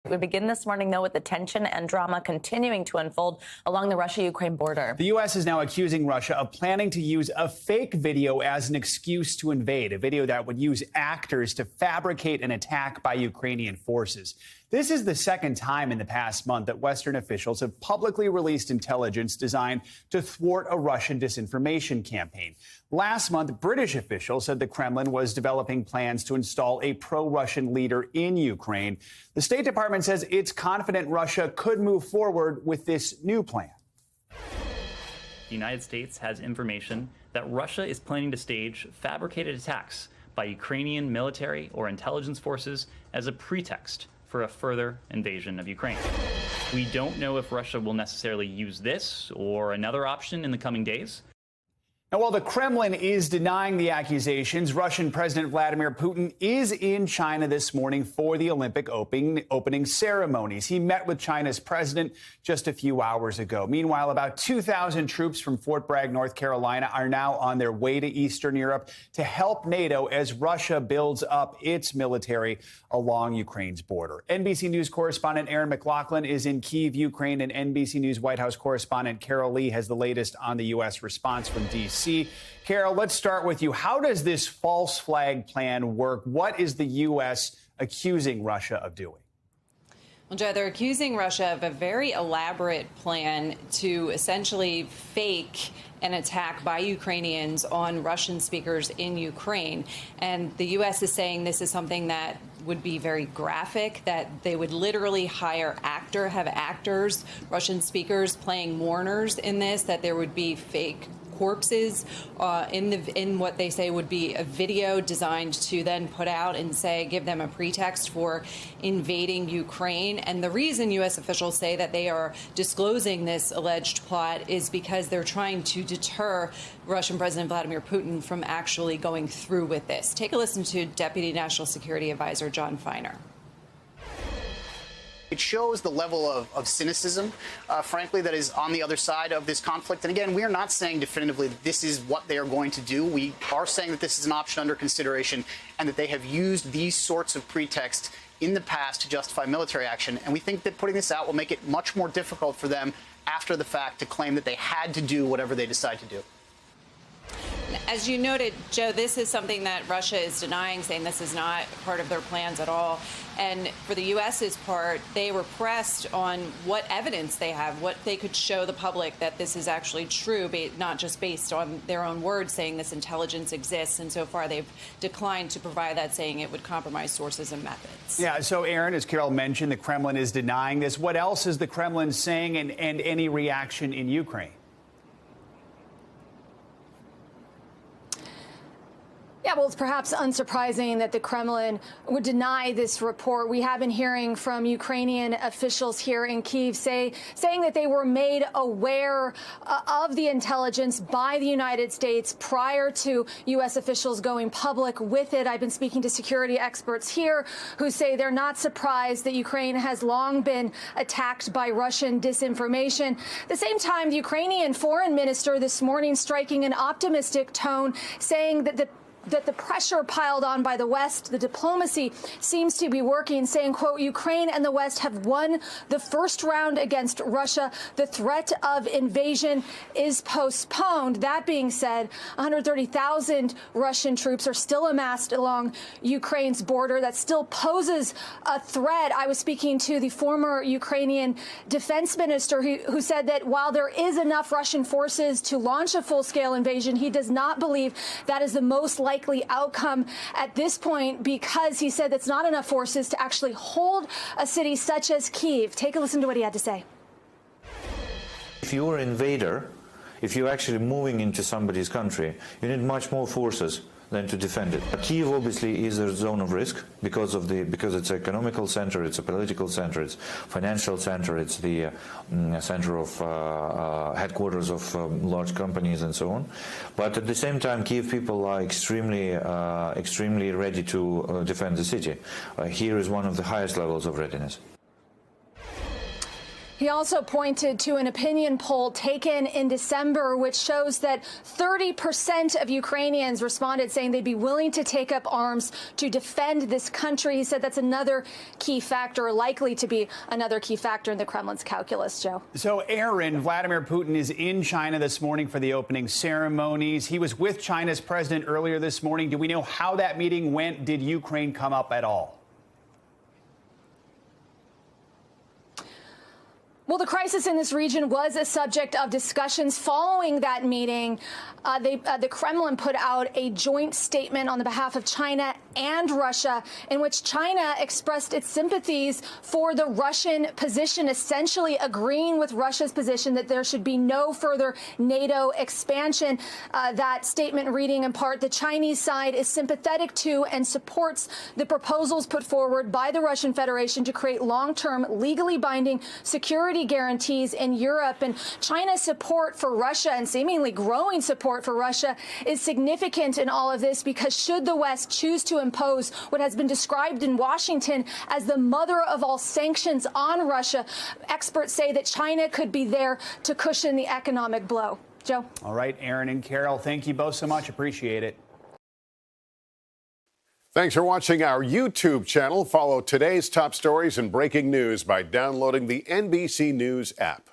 We begin this morning, though, with the tension and drama continuing to unfold along the Russia-Ukraine border. The U.S. is now accusing Russia of planning to use a fake video as an excuse to invade, a video that would use actors to fabricate an attack by Ukrainian forces. This is the second time in the past month that Western officials have publicly released intelligence designed to thwart a Russian disinformation campaign. Last month, British officials said the Kremlin was developing plans to install a pro-Russian leader in Ukraine. The State Department says it's confident Russia could move forward with this new plan. The United States has information that Russia is planning to stage fabricated attacks by Ukrainian military or intelligence forces as a pretext for a further invasion of Ukraine. We don't know if Russia will necessarily use this or another option in the coming days. Now, while the Kremlin is denying the accusations, Russian President Vladimir Putin is in China this morning for the Olympic opening ceremonies. He met with China's president just a few hours ago. Meanwhile, about 2,000 troops from Fort Bragg, North Carolina, are now on their way to Eastern Europe to help NATO as Russia builds up its military along Ukraine's border. NBC News correspondent Erin McLaughlin is in Kyiv, Ukraine, and NBC News White House correspondent Carol Lee has the latest on the U.S. response from D.C. Carol, let's start with you. How does this false flag plan work? What is the U.S. accusing Russia of doing? Well, Joe, they're accusing Russia of a very elaborate plan to essentially fake an attack by Ukrainians on Russian speakers in Ukraine. And the U.S. is saying this is something that would be very graphic, that they would literally have actors, Russian speakers playing mourners in this, that there would be fake corpses in what they say would be a video designed to then put out and give them a pretext for invading Ukraine. And the reason U.S. officials say that they are disclosing this alleged plot is because they're trying to deter Russian President Vladimir Putin from actually going through with this. Take a listen to Deputy National Security Advisor John Feiner. It shows the level of cynicism, frankly, that is on the other side of this conflict. And again, we are not saying definitively that this is what they are going to do. We are saying that this is an option under consideration and that they have used these sorts of pretexts in the past to justify military action. And we think that putting this out will make it much more difficult for them after the fact to claim that they had to do whatever they decide to do. As you noted, Joe, this is something that Russia is denying, saying this is not part of their plans at all. And for the U.S.'s part, they were pressed on what evidence they have, what they could show the public that this is actually true, not just based on their own words saying this intelligence exists. And so far, they've declined to provide that, saying it would compromise sources and methods. Yeah, so, Erin, as Carol mentioned, the Kremlin is denying this. What else is the Kremlin saying, and any reaction in Ukraine? Yeah, well, it's perhaps unsurprising that the Kremlin would deny this report. We have been hearing from Ukrainian officials here in Kyiv saying that they were made aware of the intelligence by the United States prior to U.S. officials going public with it. I've been speaking to security experts here who say they're not surprised that Ukraine has long been attacked by Russian disinformation. At the same time, the Ukrainian foreign minister this morning striking an optimistic tone, saying that the pressure piled on by the West, the diplomacy seems to be working, saying, quote, Ukraine and the West have won the first round against Russia. The threat of invasion is postponed. That being said, 130,000 Russian troops are still amassed along Ukraine's border. That still poses a threat. I was speaking to the former Ukrainian defense minister who said that while there is enough Russian forces to launch a full-scale invasion, he does not believe that is the most likely outcome at this point, because he said that's not enough forces to actually hold a city such as Kyiv. Take a listen to what he had to say. If you're an invader, if you're actually moving into somebody's country, you need much more forces than to defend it. Kyiv obviously is a zone of risk because it's an economical center, it's a political center, it's financial center, it's the center of headquarters of large companies and so on. But at the same time, Kyiv people are extremely ready to defend the city. Here is one of the highest levels of readiness. He also pointed to an opinion poll taken in December, which shows that 30% of Ukrainians responded saying they'd be willing to take up arms to defend this country. He said that's another key factor, likely to be another key factor in the Kremlin's calculus, Joe. So, Erin, Vladimir Putin is in China this morning for the opening ceremonies. He was with China's president earlier this morning. Do we know how that meeting went? Did Ukraine come up at all? Well, the crisis in this region was a subject of discussions following that meeting. The Kremlin put out a joint statement on the behalf of China and Russia in which China expressed its sympathies for the Russian position, essentially agreeing with Russia's position that there should be no further NATO expansion. That statement reading in part, the Chinese side is sympathetic to and supports the proposals put forward by the Russian Federation to create long-term, legally binding security guarantees in Europe. And China's support for Russia and seemingly growing support for Russia is significant in all of this because should the West choose to impose what has been described in Washington as the mother of all sanctions on Russia, experts say that China could be there to cushion the economic blow. Joe. All right, Erin and Carol, thank you both so much. Appreciate it. Thanks for watching our YouTube channel. Follow today's top stories and breaking news by downloading the NBC News app.